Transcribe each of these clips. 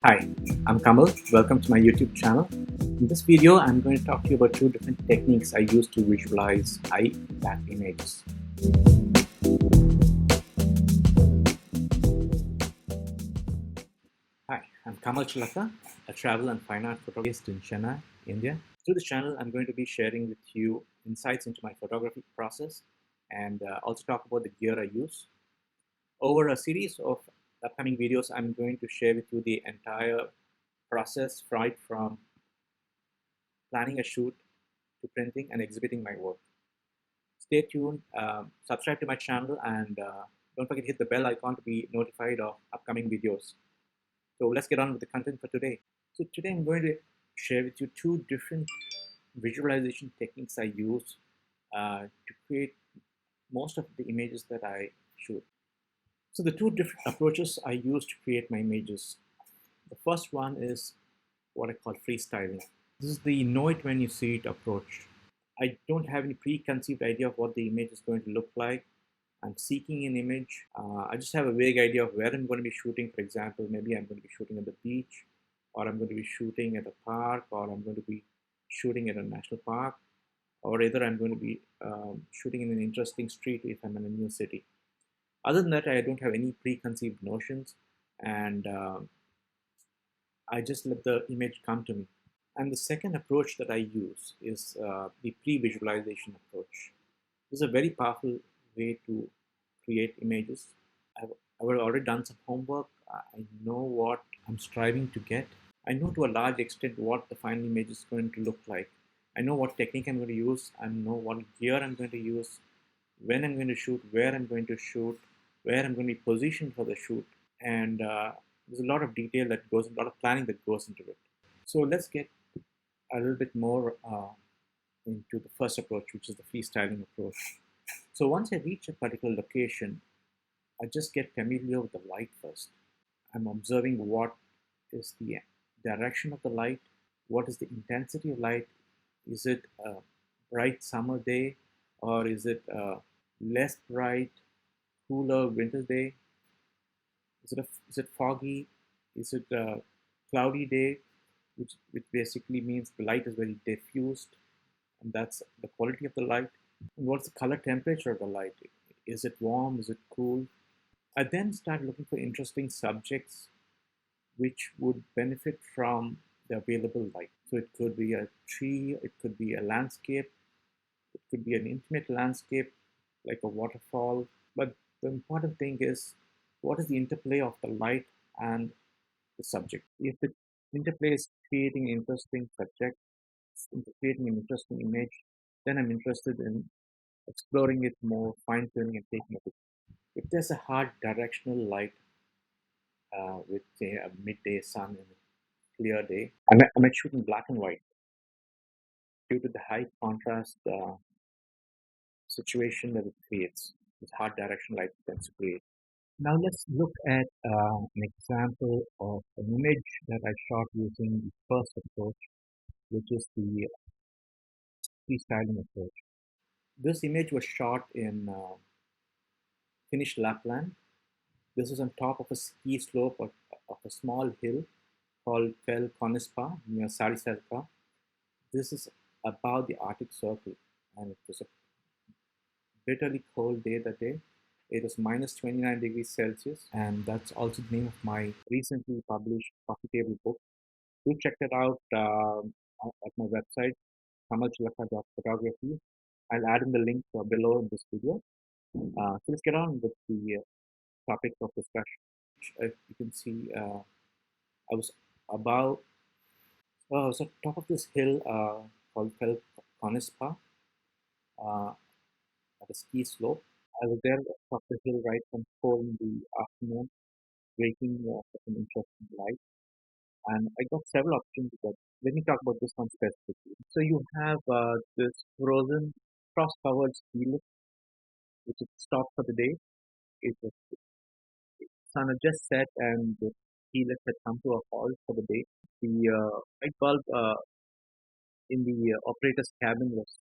Hi, I'm Kamal. Welcome to my YouTube channel. In this video, I'm going to talk to you about two different techniques I use to visualize eye back images. Hi, I'm Kamal Chilaka, a travel and fine art photographer based in Chennai, India. Through this channel, I'm going to be sharing with you insights into my photography process and also talk about the gear I use. Over a series of upcoming videos, I'm going to share with you the entire process right from planning a shoot to printing and exhibiting my work. Stay tuned, subscribe to my channel, and don't forget to hit the bell icon to be notified of upcoming videos. So let's get on with the content for today. So today I'm going to share with you two different visualization techniques I use to create most of the images that I shoot. So the two different approaches I use to create my images. The first one is what I call freestyling. This is the know it when you see it approach. I don't have any preconceived idea of what the image is going to look like. I'm seeking an image. I just have a vague idea of where I'm going to be shooting. For example, maybe I'm going to be shooting at the beach, or I'm going to be shooting at a park, or I'm going to be shooting at a national park, or either I'm going to be shooting in an interesting street if I'm in a new city. Other than that, I don't have any preconceived notions, and I just let the image come to me. And the second approach that I use is the pre-visualization approach. This is a very powerful way to create images. I've already done some homework. I know what I'm striving to get. I know to a large extent what the final image is going to look like. I know what technique I'm going to use. I know what gear I'm going to use, when I'm going to shoot, where I'm going to shoot, where I'm going to be positioned for the shoot. And there's a lot of detail that goes, a lot of planning that goes into it. So let's get a little bit more into the first approach, which is the freestyling approach. So once I reach a particular location, I just get familiar with the light first. I'm observing what is the direction of the light, what is the intensity of light. Is it a bright summer day, or is it a less bright, cooler winter day? Is it foggy? Is it a cloudy day, which basically means the light is very diffused, and that's the quality of the light. And what's the color temperature of the light? Is it warm? Is it cool? I then start looking for interesting subjects which would benefit from the available light. So it could be a tree, it could be a landscape, it could be an intimate landscape like a waterfall. But the important thing is, what is the interplay of the light and the subject? If the interplay is creating an interesting subject, creating an interesting image, then I'm interested in exploring it more, fine tuning and taking it. If there's a hard directional light with say a midday sun and a clear day, I might shoot in black and white due to the high contrast situation that it creates. This hard direction light tends to create. Now let's look at an example of an image that I shot using the first approach, which is the freestyling approach. This image was shot in Finnish Lapland. This is on top of a ski slope of a small hill called Fel Konispa near Sariselka. This is above the Arctic Circle, and it was a bitterly cold day that day. It was minus 29 degrees Celsius, and that's also the name of my recently published coffee table book. Do check that out at my website, kamalchilaka.photography. I'll add in the link below in this video. So let's get on with the topic of discussion. If you can see, I was above, so top of this hill called Fel Konispa uh, at a ski slope. I was there top the hill right from 4 in the afternoon, waking such an interesting light, and I got several opportunities. But let me talk about this one specifically. So you have this frozen, frost-covered ski lift, which is stopped for the day. It was sun had just set, and the ski lift had come to a halt for the day. The light bulb in the operator's cabin was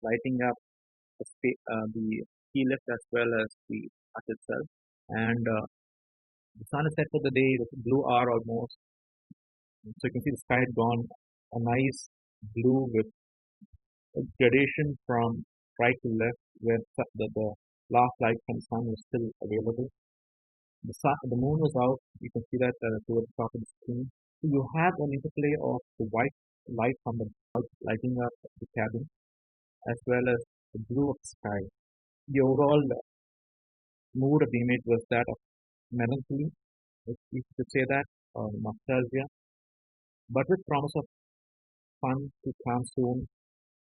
lighting up the ski lift as well as the hut itself. And the sun is set for the day. It was a blue hour almost. So you can see the sky had gone a nice blue with a gradation from right to left, where the last light from the sun was still available. The moon was out. You can see that towards the top of the screen. So you have an interplay of the white light from the bulb lighting up the cabin, as well as the blue of the sky. The overall mood of the image was that of melancholy, if you could say that, or nostalgia, but with promise of fun to come soon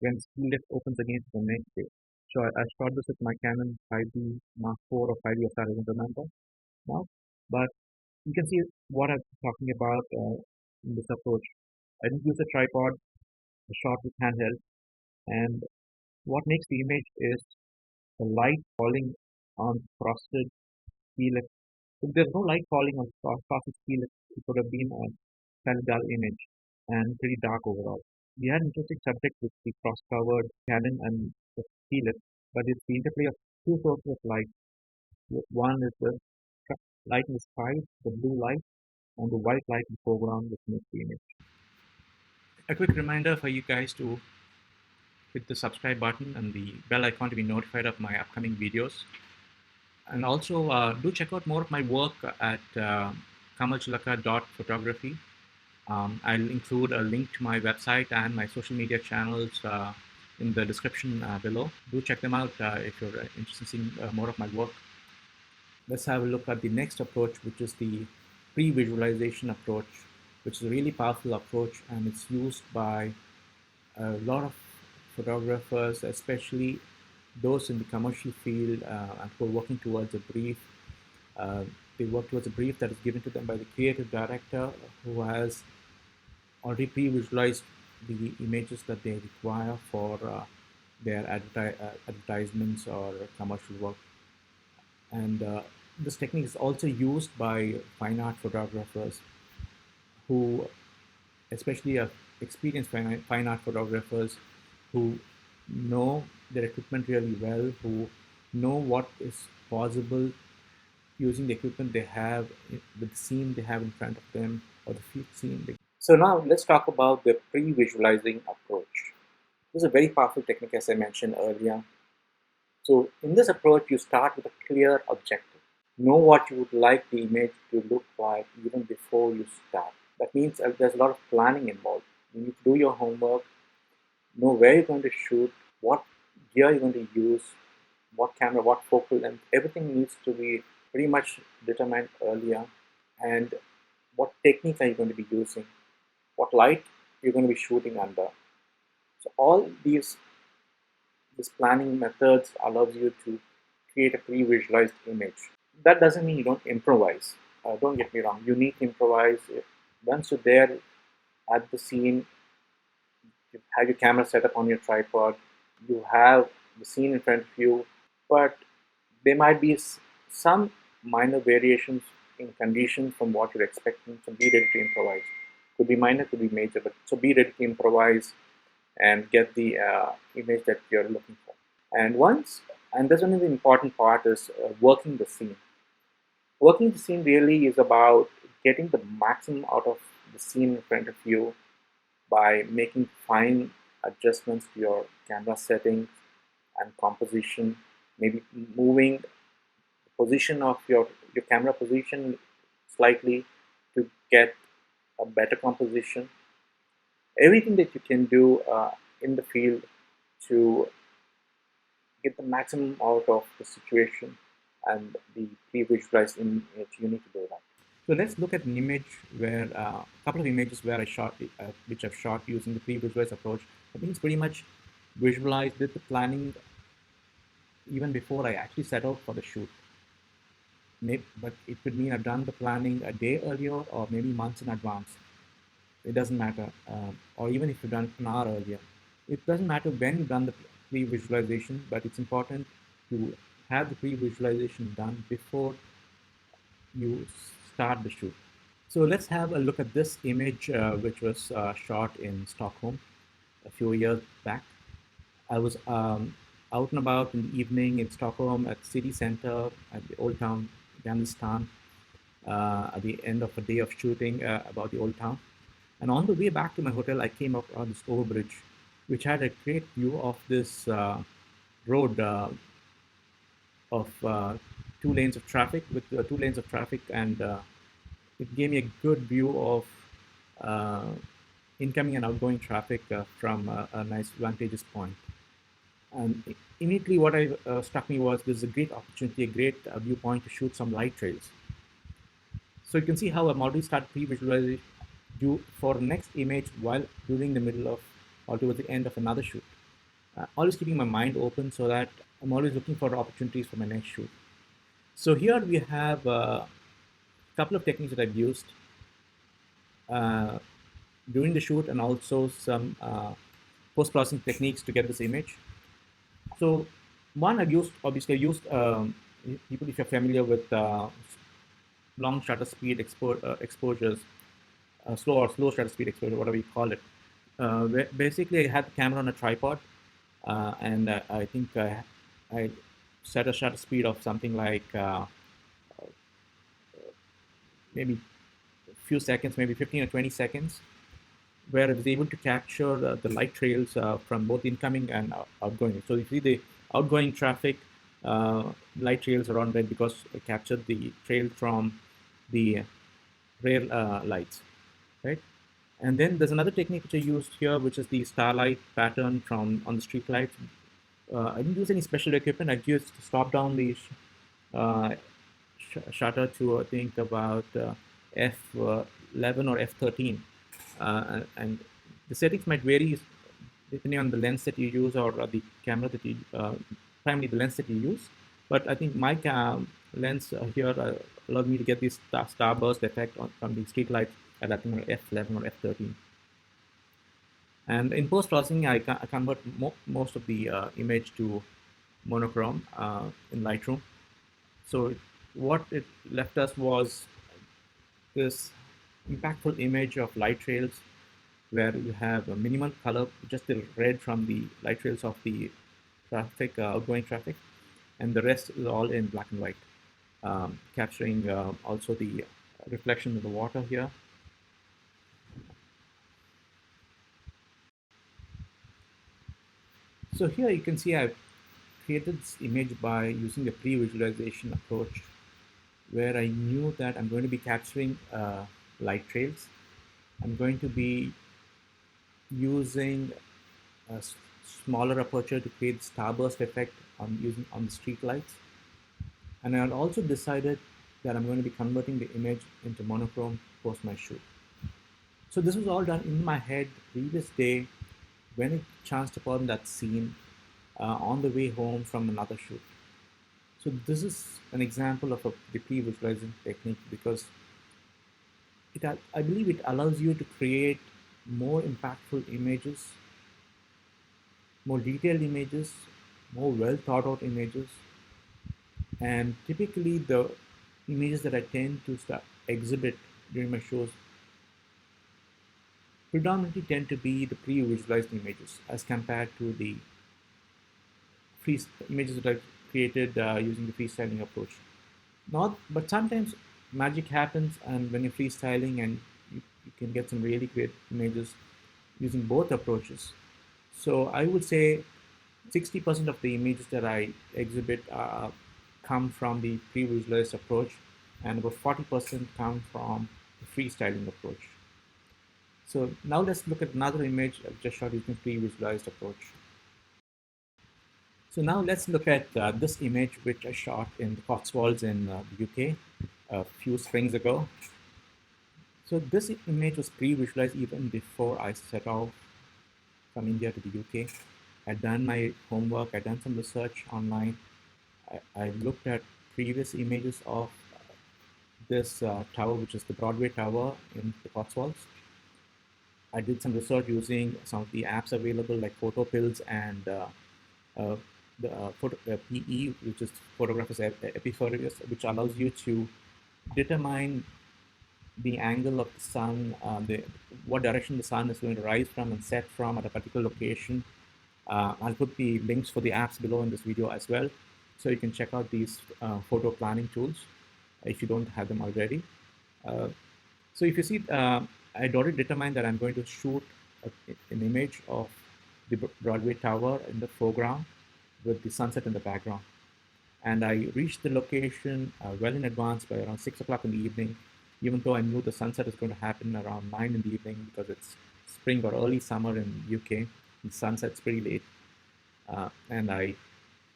when ski lift opens again for the next day. So I shot this with my Canon 5D Mark IV or 5D SR, I don't remember now, but you can see what I'm talking about in this approach. I didn't use a tripod, I shot with handheld, and what makes the image is the light falling on frosted ski lift. If there's no light falling on frosted ski lift, it would have been a kind of dull image and pretty dark overall. We had an interesting subject with the cross-covered cannon and the ski lift, but it's the interplay of two sources of light. One is the light in the sky, the blue light, and the white light in the foreground, which makes the image. A quick reminder for you guys to hit the subscribe button and the bell icon to be notified of my upcoming videos. And also do check out more of my work at kamalchilaka.photography. I'll include a link to my website and my social media channels in the description below. Do check them out if you're interested in seeing more of my work. Let's have a look at the next approach, which is the pre-visualization approach, which is a really powerful approach, and it's used by a lot of photographers, especially those in the commercial field and who are working towards a brief. They work towards a brief that is given to them by the creative director, who has already pre-visualized the images that they require for their advertisements or commercial work. And this technique is also used by fine art photographers who, especially experienced fine art photographers who know their equipment really well, who know what is possible using the equipment they have, with the scene they have in front of them, or the field scene. So now let's talk about the pre-visualizing approach. This is a very powerful technique, as I mentioned earlier. So in this approach, you start with a clear objective. Know what you would like the image to look like even before you start. That means there's a lot of planning involved. You need to do your homework, know where you're going to shoot, what gear you're going to use, what camera, what focal length. Everything needs to be pretty much determined earlier. And what technique are you going to be using? What light you're going to be shooting under. So all these planning methods allows you to create a pre-visualized image. That doesn't mean you don't improvise. Don't get me wrong. You need to improvise. Once you're there at the scene, you have your camera set up on your tripod, you have the scene in front of you, but there might be some minor variations in condition from what you're expecting, so be ready to improvise. Could be minor, could be major, but so be ready to improvise and get the image that you're looking for. And that's one of the important part is working the scene. Working the scene really is about getting the maximum out of the scene in front of you by making fine adjustments to your camera settings and composition, maybe moving the position of your camera position slightly to get a better composition. Everything that you can do in the field to get the maximum out of the situation and the pre-visualized image, you need to do that. So let's look at an image where a couple of images where I shot, which I've shot using the pre-visualized approach. I think it's pretty much visualized, did the planning even before I actually set out for the shoot. But it could mean I've done the planning a day earlier or maybe months in advance. It doesn't matter. Or even if you've done an hour earlier. It doesn't matter when you've done the pre-visualization, but it's important to have the pre-visualization done before you start the shoot. So let's have a look at this image, which was shot in Stockholm a few years back. I was out and about in the evening in Stockholm at city center at the old town, Gamlestan, at the end of a day of shooting about the old town. And on the way back to my hotel, I came up on this overbridge, which had a great view of this road of 2 lanes of traffic with 2 lanes of traffic, and it gave me a good view of uh, incoming and outgoing traffic from a nice vantage point. And immediately, what I struck me was this is a great opportunity, a great viewpoint to shoot some light trails. So you can see how I'm already started pre-visualizing do for next image while during the middle of or towards the end of another shoot. Always keeping my mind open so that I'm always looking for opportunities for my next shoot. So here we have a couple of techniques that I've used uh, during the shoot, and also some post-processing techniques to get this image. So one I've used, obviously I used, people if you're familiar with long shutter speed exposures, slow shutter speed exposure, whatever you call it. Basically, I had the camera on a tripod, and I think I set a shutter speed of something like maybe a few seconds, maybe 15 or 20 seconds, where I was able to capture the light trails from both incoming and outgoing. So you see the outgoing traffic light trails are on red because I captured the trail from the rear lights, right? And then there's another technique which I used here, which is the starlight pattern from on the street lights. I didn't use any special equipment. I just stopped down the uh, shutter to I think about f11 or f13, and the settings might vary depending on the lens that you use or the camera that you, primarily the lens that you use. But I think my lens here allowed me to get this starburst effect from the street light at I think f11 or f13. And in post processing, I convert most of the image to monochrome in Lightroom. So what it left us was this impactful image of light trails where you have a minimal color, just the red from the light trails of the traffic, outgoing traffic, and the rest is all in black and white, capturing also the reflection of the water here. So here you can see I've created this image by using the pre-visualization approach, where I knew that I'm going to be capturing light trails. I'm going to be using a smaller aperture to create starburst effect on using on the street lights. And I also decided that I'm going to be converting the image into monochrome post my shoot. So this was all done in my head the previous day when I chanced upon that scene on the way home from another shoot. So this is an example of the pre-visualizing technique because I believe it allows you to create more impactful images, more detailed images, more well thought out images. And typically the images that I tend to exhibit during my shows predominantly tend to be the pre-visualized images as compared to the free images that I've created using the freestyling approach. Not, but sometimes magic happens, and when you're freestyling, and you can get some really great images using both approaches. So I would say 60% of the images that I exhibit come from the pre-visualized approach, and about 40% come from the freestyling approach. So now let's look at another image I've just shot using pre-visualized approach. So now let's look at this image which I shot in the Cotswolds in the UK a few springs ago. So this image was pre-visualized even before I set off from India to the UK. I'd done my homework, I'd done some research online. I looked at previous images of this tower, which is the Broadway Tower in the Cotswolds. I did some research using some of the apps available like PhotoPills and the PE, which is Photographers Epiphotos, which allows you to determine the angle of the sun, what direction the sun is going to rise from and set from at a particular location. I'll put the links for the apps below in this video as well, so you can check out these photo planning tools if you don't have them already. So if you see I'd already determined that I'm going to shoot an image of the Broadway Tower in the foreground with the sunset in the background. And I reached the location well in advance by around 6 o'clock in the evening, even though I knew the sunset is going to happen around 9 in the evening because it's spring or early summer in UK. The sunset's pretty late. And I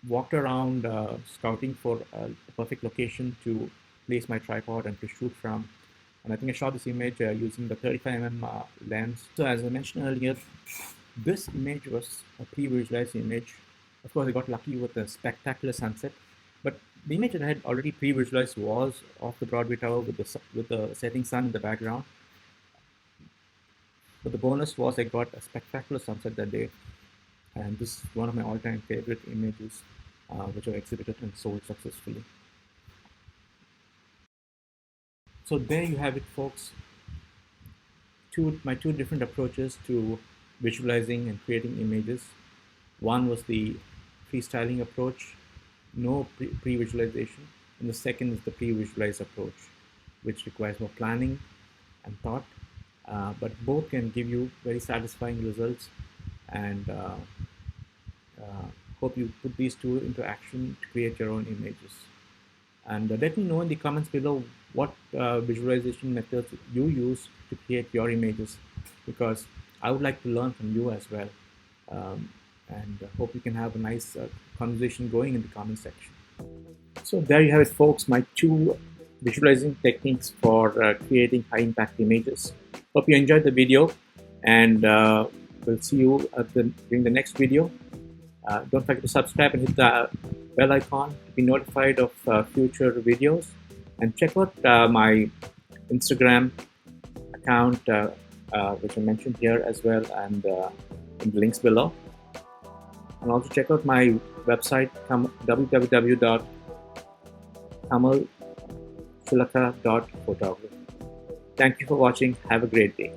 walked around scouting for a perfect location to place my tripod and to shoot from. And I think I shot this image using the 35mm lens. So as I mentioned earlier, this image was a pre-visualized image. Of course, I got lucky with a spectacular sunset, but the image that I had already pre-visualized was of the Broadway Tower with the setting sun in the background. But the bonus was I got a spectacular sunset that day, and this is one of my all-time favorite images, which I exhibited and sold successfully. So there you have it, folks. My two different approaches to visualizing and creating images. One was the freestyling approach, no pre-visualization, and the second is the pre-visualized approach, which requires more planning and thought, but both can give you very satisfying results, and hope you put these two into action to create your own images. And let me know in the comments below what visualization methods you use to create your images, because I would like to learn from you as well. And hope you can have a nice conversation going in the comment section. So there you have it, folks, my two visualizing techniques for creating high impact images. Hope you enjoyed the video, and we'll see you during the next video. Don't forget to subscribe and hit the bell icon to be notified of future videos, and check out my Instagram account, which I mentioned here as well, and in the links below. And also check out my website, www.kamalchilaka.photography. Thank you for watching. Have a great day.